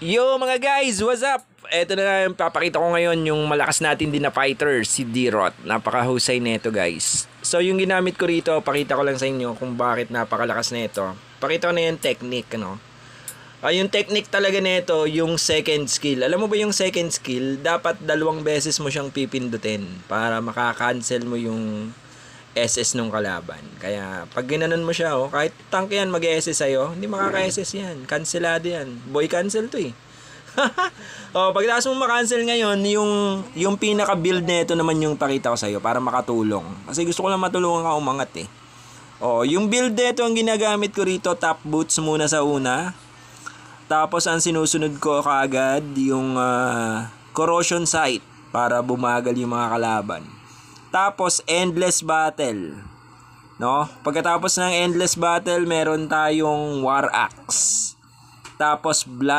Yo mga guys, what's up? Eto na yung papakita ko ngayon yung malakas natin din na fighter, si D-Rot. Napakahusay nito guys. So yung ginamit ko rito, pakita ko lang sa inyo kung bakit napakalakas nito. Pakita ko na yung technique, ano. Yung technique talaga nito, yung second skill. Alam mo ba yung second skill, dapat 2 beses mo siyang pipindutin para makakancel mo yung SS nung kalaban. Kaya pag ginanon mo siya, kahit tank yan mag-SS sa'yo, hindi makaka-SS yan. Cancelado yan. Boy cancel to eh. Pagkatapos mo makancel ngayon, yung pinaka-build nito naman yung pakita ko sa'yo para makatulong. Kasi gusto ko lang matulungan ka umangat eh. Yung build nito ang ginagamit ko rito, top boots muna sa una. Tapos ang sinusunod ko kaagad yung corrosion sight para bumagal yung mga kalaban. Tapos endless battle. No? Pagkatapos ng endless battle, meron tayong war axe. Tapos blood